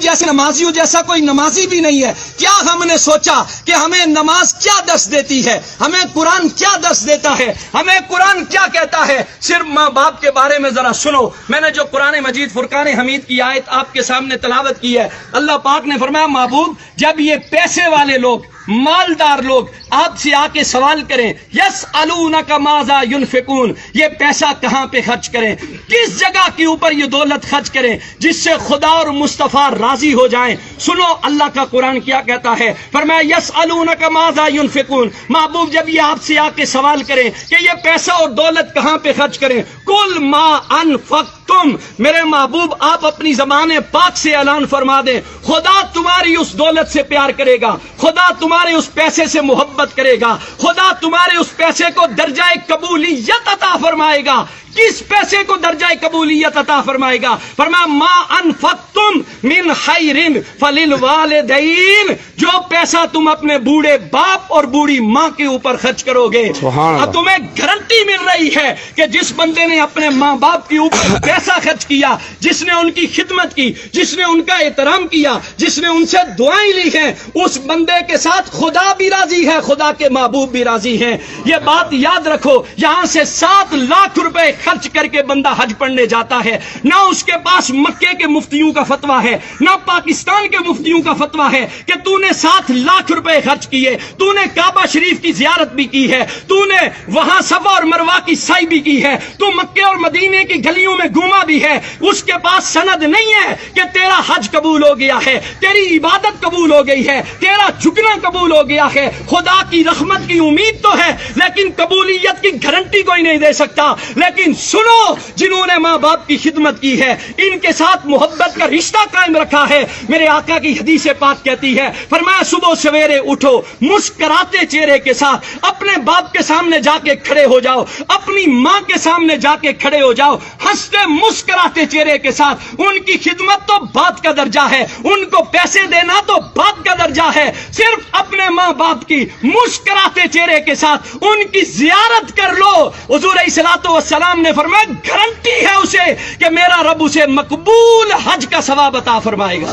جیسے نمازیوں جیسا کوئی نمازی بھی نہیں ہے. کیا ہم نے سوچا کہ ہمیں نماز کیا درس دیتی ہے, ہمیں قرآن کیا درس دیتا ہے, ہمیں قرآن کیا کہتا ہے؟ صرف ماں باپ کے بارے میں ذرا سنو. میں نے جو قرآن مجید فرقان حمید کی آیت آپ کے سامنے تلاوت کی ہے, اللہ پاک نے فرمایا محبوب جب یہ پیسے والے لوگ, مالدار لوگ آپ سے آ کے سوال کریں یسألونک ماذا ینفقون, یہ پیسہ کہاں پہ خرچ کریں, کس جگہ کے اوپر یہ دولت خرچ کریں جس سے خدا اور مصطفیٰ راضی ہو جائیں. سنو اللہ کا قرآن کیا کہتا ہے, فرمایا یسألونک ماذا ینفقون. محبوب جب یہ آپ سے آ کے سوال کریں کہ یہ پیسہ اور دولت کہاں پہ خرچ کریں, کل ما انفقتم, میرے محبوب آپ اپنی زبان پاک سے اعلان فرما دیں خدا تمہاری اس دولت سے پیار کرے گا, خدا تمہارے اس پیسے سے محبت کرے گا, خدا تمہارے اس پیسے کو درجہ قبولیت عطا فرمائے گا. کس پیسے کو درجہ قبولیت عطا فرمائے گا؟ فرمایا ما انفقتم من خیر فللوالدین, جو پیسہ تم اپنے بوڑھے باپ اور بوڑھی ماں کے اوپر خرچ کرو گے, اور تمہیں گارنٹی مل رہی ہے کہ جس بندے نے اپنے ماں باپ کے اوپر پیسہ خرچ کیا, جس نے ان کی خدمت کی, جس نے ان کا احترام کیا, جس نے ان سے دعائیں لی ہیں, اس بندے کے ساتھ خدا بھی راضی ہے, خدا کے محبوب بھی راضی ہیں. یہ بات یاد رکھو. یہاں سے 7 لاکھ روپے خرچ کر کے بندہ حج پڑھنے جاتا ہے, نہ اس کے پاس مکے کے مفتیوں کا فتویٰ ہے, نہ پاکستان کے مفتیوں کا فتویٰ ہے کہ تو نے 7 لاکھ روپے خرچ کیے, تو نے کعبہ شریف کی زیارت بھی کی ہے, تو نے وہاں صفا اور مروہ کی سعی بھی کی ہے, تو مکے اور مدینے کی گلیوں میں گھوما بھی ہے. اس کے پاس سند نہیں ہے کہ تیرا حج قبول ہو گیا ہے, تیری عبادت قبول ہو گئی ہے, تیرا جھکنا قبول ہو گیا ہے. خدا کی رحمت کی امید تو ہے لیکن قبولیت کی گارنٹی کوئی نہیں دے سکتا. لیکن سنو, جنہوں نے ماں باپ کی خدمت کی ہے, ان کے ساتھ محبت کا رشتہ قائم رکھا ہے, میرے آقا کی حدیث پاک کہتی ہے, فرمایا صبح سویرے اٹھو مسکراتے چہرے کے ساتھ اپنے باپ کے سامنے جا کے کھڑے ہو جاؤ, اپنی ماں کے سامنے جا کے کھڑے ہو جاؤ, ہنستے مسکراتے چہرے کے ساتھ. ان کی خدمت تو بات کا درجہ ہے, ان کو پیسے دینا تو بات کا درجہ ہے. صرف اپنے ماں باپ کی مسکراتے چہرے کے ساتھ ان کی زیارت کر لو. حضور علیہ الصلوۃ والسلام نے فرمایا گارنٹی ہے اسے کہ میرا رب اسے مقبول حج کا ثواب عطا فرمائے گا.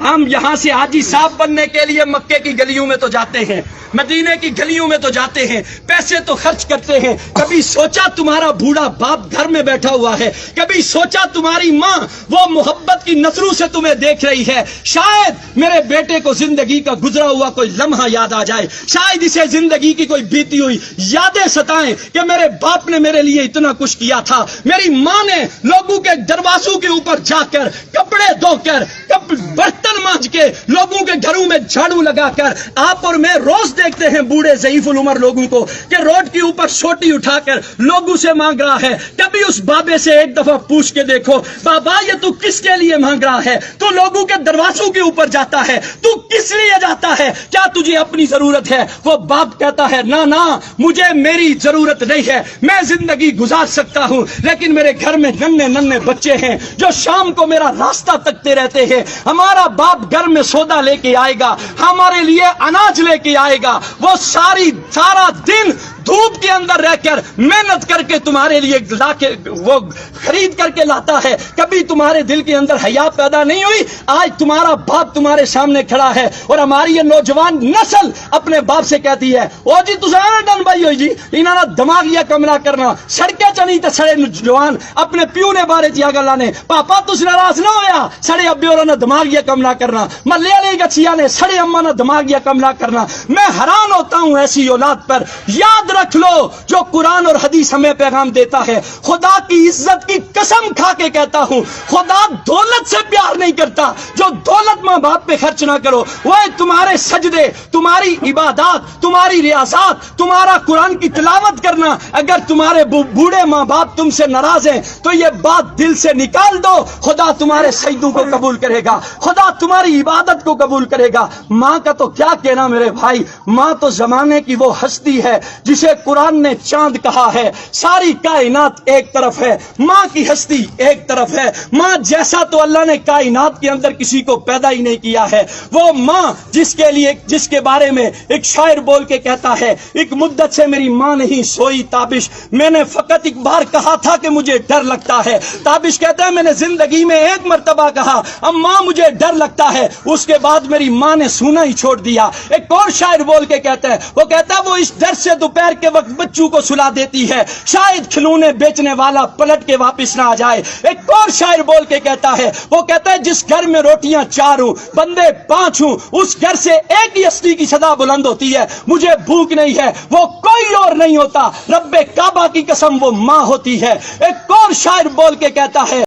ہم یہاں سے حاجی صاحب بننے کے لیے مکے کی گلیوں میں تو جاتے ہیں, مدینے کی گلیوں میں تو جاتے ہیں, پیسے تو خرچ کرتے ہیں. کبھی سوچا تمہارا بوڑھا باپ گھر میں بیٹھا ہوا ہے, کبھی سوچا تمہاری ماں وہ محبت کی نظروں سے تمہیں دیکھ رہی ہے, شاید میرے بیٹے کو زندگی کا گزرا ہوا کوئی لمحہ یاد آ جائے, شاید اسے زندگی کی کوئی بیتی ہوئی یادیں ستائیں کہ میرے باپ نے میرے لیے اتنا کچھ کیا تھا, میری ماں نے لوگوں کے دروازوں کے اوپر جا کر کپڑے دھو کر برتن مانج کے لوگوں کے گھروں میں جھاڑو لگا کر. آپ اور میں روز دیکھتے ہیں بوڑھے ضعیف العمر لوگوں کو کہ روڈ کے اوپر سوٹی اٹھا کر لوگوں سے مانگ رہا ہے. کبھی اس بابے سے ایک دفعہ پوچھ کے دیکھو, بابا یہ تو کس کے لیے مانگ رہا ہے؟ تو لوگوں کے دروازوں کے اوپر جاتا ہے, تو کس لیے جاتا ہے؟ کیا تجھے اپنی ضرورت ہے؟ وہ باپ کہتا ہے نہ مجھے میری ضرورت نہیں ہے, میں زندگی گزار سکتا ہوں, لیکن میرے گھر میں ننھے بچے ہیں جو شام کو میرا راستہ تکتے رہتے ہیں. ہمارا باپ گھر میں سودا لے کے آئے گا, ہمارے لیے اناج لے کے آئے گا, وہ سارا دن دھوپ کے اندر رہ کر محنت کر کے تمہارے لیے لا کے وہ خرید کر کے لاتا ہے. کبھی تمہارے دل کے اندر حیا پیدا نہیں ہوئی؟ آج تمہارا باپ تمہارے سامنے کھڑا ہے اور ہماری یہ نوجوان نسل اپنے باپ سے کہتی ہے او جی تساں ڈن بھائی ہوئی جی انہاں دا دماغ یا کملا کرنا سڑکیں چنی تے سڑے جوان اپنے پیو نے بارے چ گلاں نے, پاپا تس ناراض نہ ہویا, سڑے ابے اور نے دماغ یا کملا کرنا, محلے والے گچھیا نے سڑے اما نے دماغ یا کملا کرنا. میں حیران ہوتا ہوں ایسی اولاد پر. یاد رکھ لو جو قرآن اور حدیث ہمیں پیغام دیتا ہے, خدا کی عزت کی قسم کھا کے کہتا ہوں خدا دولت سے پیار نہیں کرتا. جو دولت ماں باپ پہ خرچ نہ کرو, وہ تمہارے سجدے, تمہاری عبادات, تمہاری ریاضات, تمہارا قرآن کی تلاوت کرنا, اگر تمہارے بوڑھے ماں باپ تم سے ناراض ہیں تو یہ بات دل سے نکال دو, خدا تمہارے سجدوں کو قبول کرے گا, خدا تمہاری عبادت کو قبول کرے گا. ماں کا تو کیا کہنا میرے بھائی, ماں تو زمانے کی وہ ہستی ہے جسے قرآن نے چاند کہا ہے. ساری کائنات ایک طرف ہے, ماں کی ہستی ایک طرف ہے. ماں جیسا تو اللہ نے کائنات کے اندر کسی کو پیدا ہی نہیں کیا ہے. وہ ماں جس کے بارے میں ایک شاعر بول کے کہتا ہے ایک مدت سے میری ماں نہیں سوئی تابش, میں نے فقط ایک بار کہا تھا کہ مجھے ڈر لگتا ہے. تابش کہتا ہے میں نے زندگی میں ایک مرتبہ کہا اماں مجھے ڈر لگتا ہے, اس کے بعد میری ماں نے سونا ہی چھوڑ دیا. ایک اور شاعر بول کے کہتا ہے, وہ کہتا ہے وہ اس ڈر سے دوپہر کے وقت بچوں کو سلا دیتی ہے شاید کھلونے بیچنے والا پلٹ کے واپس نہ آ جائے. ایک اور شاعر بول کے کہتا ہے, وہ کہتا ہے جس گھر میں روٹیاں 4 ہوں بندے 5 ہوں اس گھر سے ایک ہی ہستی کی صدا بلند ہوتی ہے, مجھے بھوک نہیں ہے وہ کوئی اور نہیں ہوتا, رب کعبہ کی قسم وہ ماں ہوتی ہے. ایک اور شاعر بول کے کہتا ہے